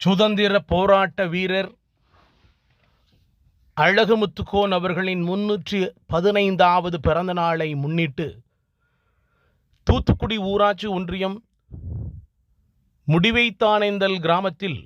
சுதந்திர போராட்ட வீரர் அழகுமுத்துக்கோன் அவர்களின் 315வது பிறந்த நாளை முன்னிட்டு தூத்துக்குடி ஊராட்சி ஒன்றியம் முடிவைத்தானேந்தல் கிராமத்தில்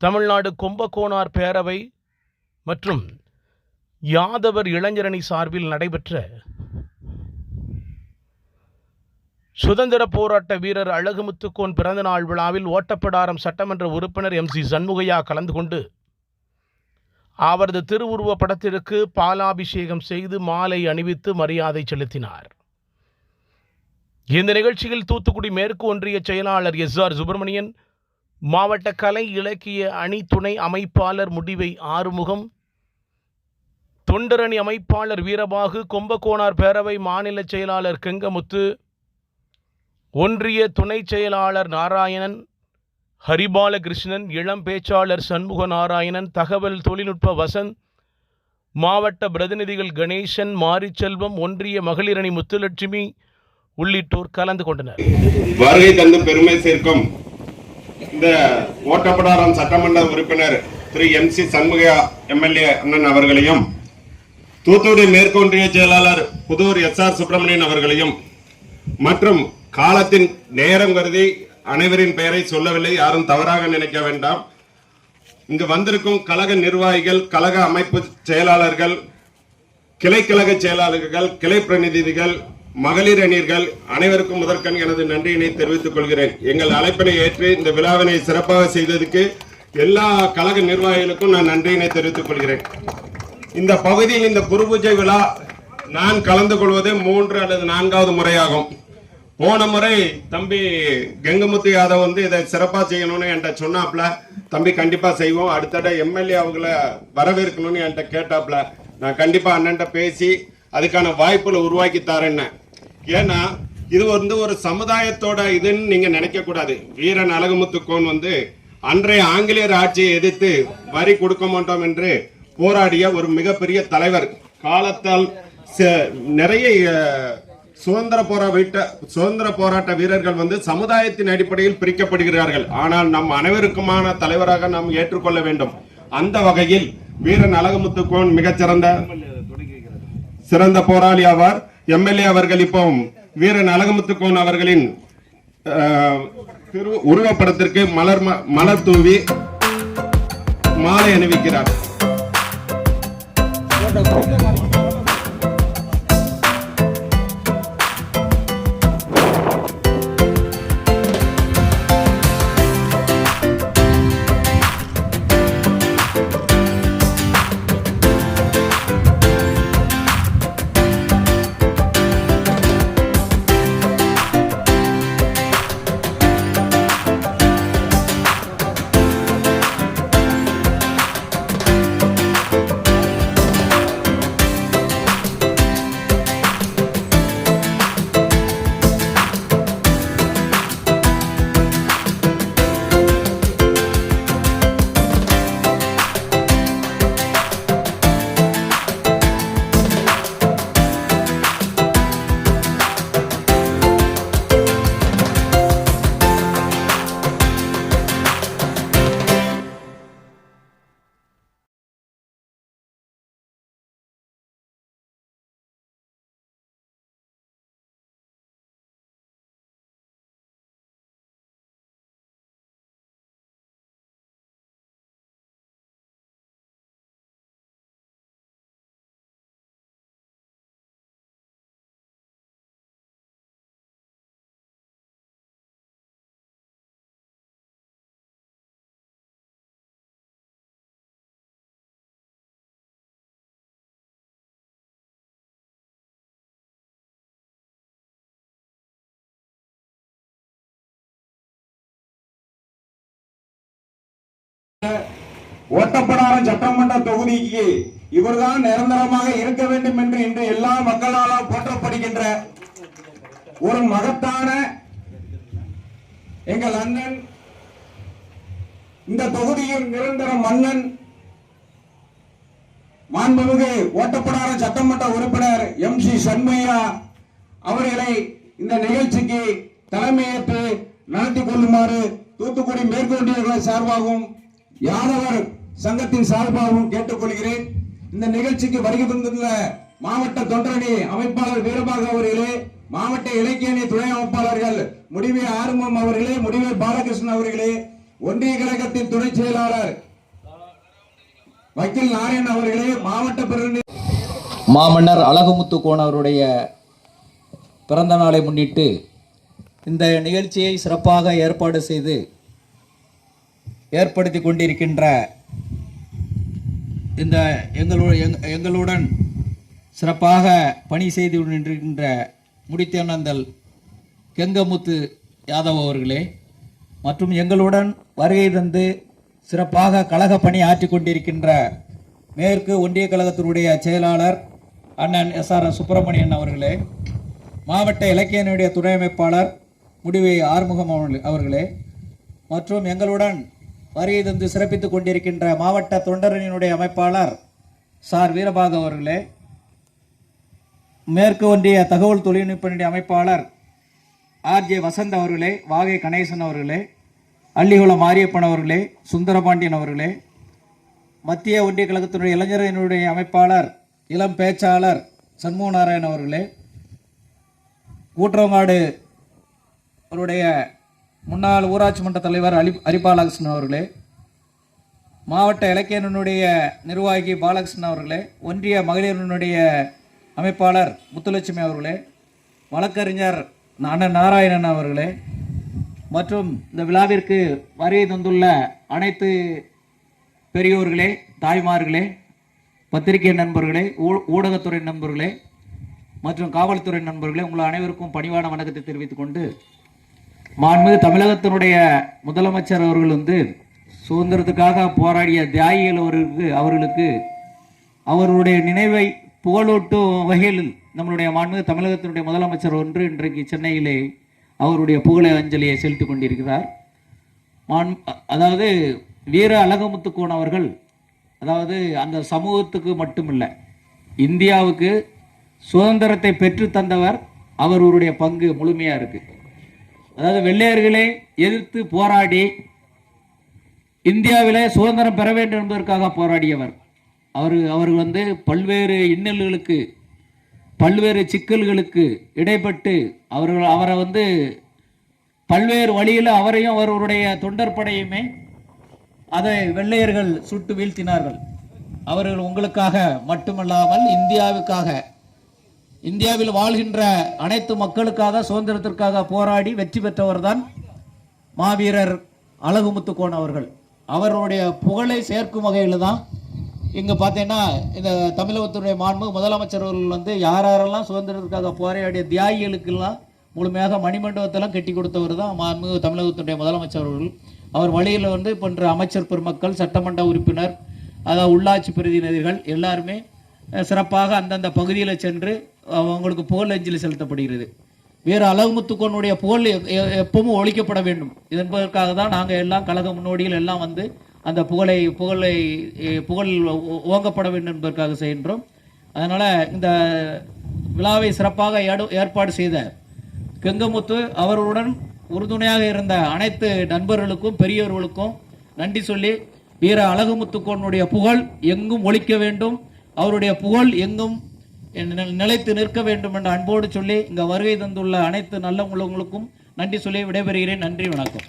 தமிழ்நாடு கும்பகோணார் பேரவை மற்றும் யாதவர் இளைஞரணி சார்பில் நடைபெற்ற சுதந்திர போராட்ட வீரர் அழகுமுத்துக்கோன் பிறந்தநாள் விழாவில் ஓட்டப்பிடாரம் சட்டமன்ற உறுப்பினர் MC சண்முகையா கலந்து கொண்டு அவரது திருவுருவ படத்திற்கு பாலாபிஷேகம் செய்து மாலை அணிவித்து மரியாதை செலுத்தினார். இந்த நிகழ்ச்சியில் தூத்துக்குடி மேற்கு ஒன்றிய செயலாளர் SR சுப்பிரமணியன், மாவட்ட கலை இலக்கிய அணி துணை அமைப்பாளர் முடிவை ஆறுமுகம், தொண்டரணி அமைப்பாளர் வீரபாகு, கும்பகோணார் பேரவை மாநில செயலாளர் கெங்கமுத்து, ஒன்றிய துணை செயலாளர் நாராயணன், ஹரிபாலகிருஷ்ணன், இளம் பேச்சாளர் சண்முக நாராயணன், தகவல் தொழில்நுட்ப வசந்த், மாவட்ட பிரதிநிதிகள் கணேசன், மாரிச்செல்வம், ஒன்றிய மகளிரணி முத்துலட்சுமி உள்ளிட்டோர் கலந்து கொண்டனர். வருகை தந்து பெருமை சேர்க்கும் இந்த ஓட்டப்பிடாரம் சட்டமன்ற உறுப்பினர் திரு MC சண்முகையா MLA அண்ணன் அவர்களையும், தூத்துக்குடி மேற்கொன்றிய செயலாளர் புதூர் SR சுப்பிரமணியன் அவர்களையும் மற்றும் காலத்தின் நேரம் கருதி அனைவரின் பெயரை சொல்லவில்லை, யாரும் தவறாக நினைக்க வேண்டாம். இங்கு வந்திருக்கும் கழக நிர்வாகிகள், கழக அமைப்பு செயலாளர்கள், கிளைக்கழக செயலாளர்கள், கிளை பிரதிநிதிகள், மகளிர் அணியர்கள் அனைவருக்கும் முதற்கண் எனது நன்றியினை தெரிவித்துக் கொள்கிறேன். எங்கள் அழைப்பினை ஏற்று இந்த விழாவினை சிறப்பாக செய்ததற்கு எல்லா கழக நிர்வாகிகளுக்கும் நான் நன்றியினை தெரிவித்துக் கொள்கிறேன். இந்த பகுதியில் இந்த குரு பூஜை விழா நான் கலந்து கொள்வது 3 அல்லது 4வது முறையாகும். போன முறை தம்பி கெங்கமுத்து யாதவ் இதை சிறப்பா செய்யணும்னு என்கிட்ட சொன்னாப்ல. தம்பி கண்டிப்பா செய்வோம், அடுத்தட MLA அவங்களை வரவேற்கணும்னு என்கிட்ட கேட்டாப்ல. நான் கண்டிப்பா அண்ணன்ட்ட பேசி அதுக்கான வாய்ப்புகளை உருவாக்கி தரேன். ஏன்னா இது ஒரு சமுதாயத்தோட இதுன்னு நீங்க நினைக்க கூடாது. வீரன் அழகுமுத்துக்கோன் அன்றைய ஆங்கிலேயர் ஆட்சியை எதிர்த்து வரி கொடுக்க மாட்டோம் என்று போராடிய ஒரு மிகப்பெரிய தலைவர். காலத்தால் நிறைய சுதந்திர போராட்ட வீரர்கள் சமுதாயத்தின் அடிப்படையில் பிரிக்கப்படுகிறார்கள். ஆனால் நம் அனைவருக்குமான தலைவராக நாம் ஏற்றுக்கொள்ள வேண்டும். அந்த வகையில் வீரன் அழகுமுத்துக்கோன் சிறந்த போராளி ஆவார். MLA அவர்கள் இப்போ வீரன் அழகுமுத்துக்கோன் அவர்களின் உருவப்படத்திற்கு மலர் தூவி மாலை அணிவிக்கிறார். ஓட்டப்பிடாரம் சட்டமன்ற தொகுதிக்கு இவர்தான் நிரந்தரமாக இருக்க வேண்டும் என்று இன்று எல்லா மக்களால் போற்றப்படுகின்ற ஒரு மகத்தான எங்கள் அண்ணன், இந்த தொகுதியின் நிரந்தர மன்னன், மாண்புமிகு ஓட்டப்பிடாரம் சட்டமன்ற உறுப்பினர் MC சண்முகையா அவர்களை இந்த நிகழ்ச்சிக்கு தலைமையேற்று நடத்தி கொள்ளுமாறு தூத்துக்குடி மேற்கு ஒன்றிய சார்பாகவும் யாதவர் சங்கத்தின் சார்பாகவும் கேட்டுக்கொள்கிறேன். இந்த நிகழ்ச்சிக்கு வருகை தந்துள்ள மாவட்ட தொண்டரணி அமைப்பாளர் வீரபாகு அவர்களே, மாவட்ட இலக்கிய அணி துணை அமைப்பாளர்கள் முடிவே ஆறுமுகம் அவர்களே, முடிவே பாலகிருஷ்ணன் அவர்களே, ஒன்றிய கழகத்தின் துணை செயலாளர் வக்கீல் நாராயணன் அவர்களே, மாவட்ட பிரதிநிதி மாமன்னர் அழகுமுத்துக்கோன் அவருடைய பிறந்த நாளை முன்னிட்டு இந்த நிகழ்ச்சியை சிறப்பாக ஏற்பாடு செய்து ஏற்படுத்தி கொண்டிருக்கின்ற இந்த எங்களுடன் சிறப்பாக பணி செய்து கொண்டிருக்கின்ற முடித்தேனந்தல் கெங்கமுத்து யாதவ் அவர்களே, மற்றும் எங்களுடன் வருகை தந்து சிறப்பாக கழக பணி ஆற்றி கொண்டிருக்கின்ற மேற்கு ஒன்றிய கழகத்தினுடைய செயலாளர் அண்ணன் SRS சுப்பிரமணியன் அவர்களே, மாவட்ட இலக்கியனுடைய துணை அமைப்பாளர் முடிவை ஆறுமுகம் அவர்களே, மற்றும் எங்களுடன் வருகை தந்து சிறப்பித்துக் கொண்டிருக்கின்ற மாவட்ட தொண்டரணியினுடைய அமைப்பாளர் சார் வீரபாகு அவர்களே, மேற்கு ஒன்றிய தகவல் தொழில்நுட்ப அமைப்பாளர் RJ வசந்த் அவர்களே, வாகை கணேசன் அவர்களே, அள்ளிகுளம் மாரியப்பன் அவர்களே, சுந்தரபாண்டியன் அவர்களே, மத்திய ஒன்றிய கழகத்தினுடைய இளைஞரணியினுடைய அமைப்பாளர் இளம் பேச்சாளர் சண்முக நாராயணன் அவர்களே, கூட்டுறவுங்காடு அவருடைய முன்னாள் ஊராட்சி மன்ற தலைவர் அரிபாலகிருஷ்ணன் அவர்களே, மாவட்ட இலக்கியனுடைய நிர்வாகி பாலகிருஷ்ணன் அவர்களே, ஒன்றிய மகளிரினுடைய அமைப்பாளர் முத்துலட்சுமி அவர்களே, வழக்கறிஞர் அண்ணன் நாராயணன் அவர்களே, மற்றும் இந்த விழாவிற்கு வருகை தந்துள்ள அனைத்து பெரியோர்களே, தாய்மார்களே, பத்திரிகை நண்பர்களே, ஊடகத்துறை நண்பர்களே மற்றும் காவல்துறை நண்பர்களே, உங்கள் அனைவருக்கும் பணிவான வணக்கத்தை தெரிவித்துக் கொண்டு, மாண்புமிகு தமிழகத்தினுடைய முதலமைச்சர் அவர்கள் சுதந்திரத்துக்காக போராடிய தியாகிகள் அவர்களுக்கு அவர்களுடைய நினைவை புகழூட்டும் வகையில் நம்மளுடைய மாண்புமிகு தமிழகத்தினுடைய முதலமைச்சர் இன்றைக்கு சென்னையிலே அவருடைய புகழ அஞ்சலியை செலுத்திக் கொண்டிருக்கிறார். அதாவது வீர அழகுமுத்துக்கோன் அவர்கள் அதாவது அந்த சமூகத்துக்கு மட்டுமில்லை, இந்தியாவுக்கு சுதந்திரத்தை பெற்று தந்தவர். அவருடைய பங்கு முழுமையாக இருக்குது. அதாவது வெள்ளையர்களை எதிர்த்து போராடி இந்தியாவிலே சுதந்திரம் பெற வேண்டும் என்பதற்காக போராடியவர். அவர் பல்வேறு இன்னல்களுக்கு பல்வேறு சிக்கல்களுக்கு இடைப்பட்டு அவரை பல்வேறு வழியில் அவரையும் அவருடைய தொண்டர் படையுமே அதை வெள்ளையர்கள் சுட்டு வீழ்த்தினார்கள். அவர்கள் உங்களுக்காக மட்டுமல்லாமல் இந்தியாவில் வாழ்கின்ற அனைத்து மக்களுக்காக சுதந்திரத்திற்காக போராடி வெற்றி பெற்றவர் தான் மாவீரர் அழகுமுத்துக்கோன் அவர்கள். அவருடைய புகழை சேர்க்கும் வகையில் தான் இங்கே பார்த்தீங்கன்னா இந்த தமிழகத்துடைய மாண்புமிகு முதலமைச்சர் அவர்கள் யாரெல்லாம் சுதந்திரத்திற்காக போராடிய தியாகிகளுக்கெல்லாம் முழுமையாக மணிமண்டபத்தெல்லாம் கட்டி கொடுத்தவர் தான் மாண்புமிகு தமிழகத்துடைய முதலமைச்சர் அவர்கள். அவர் வழியில் போன்ற அமைச்சர் பெருமக்கள், சட்டமன்ற உறுப்பினர், அதாவது உள்ளாட்சி பிரதிநிதிகள் எல்லாருமே சிறப்பாக அந்தந்த பகுதியில் சென்று அவங்களுக்கு புகழ் அஞ்சலி செலுத்தப்படுகிறது. வீர அழகுமுத்துக்கோனுடைய புகழ் எப்பவும் ஒழிக்கப்பட வேண்டும் என்பதற்காக தான் நாங்கள் எல்லாம் கழக முன்னோடிகள் எல்லாம் அந்த புகழ் ஓங்கப்பட வேண்டும் என்பதற்காக செய்கின்றோம். அதனால் இந்த விழாவை சிறப்பாக ஏற்பாடு செய்த கெங்கமுத்து அவர்களுடன் உறுதுணையாக இருந்த அனைத்து நண்பர்களுக்கும் பெரியவர்களுக்கும் நன்றி சொல்லி, வீர அழகுமுத்துக்கோனுடைய புகழ் எங்கும் ஒழிக்க வேண்டும், அவருடைய புகழ் எங்கும் நிலைத்து நிற்க வேண்டும் என்ற அன்போடு சொல்லி இங்கே வருகை தந்துள்ள அனைத்து நல்ல உள்ளவங்களுக்கும் நன்றி சொல்லி விடைபெறுகிறேன். நன்றி, வணக்கம்.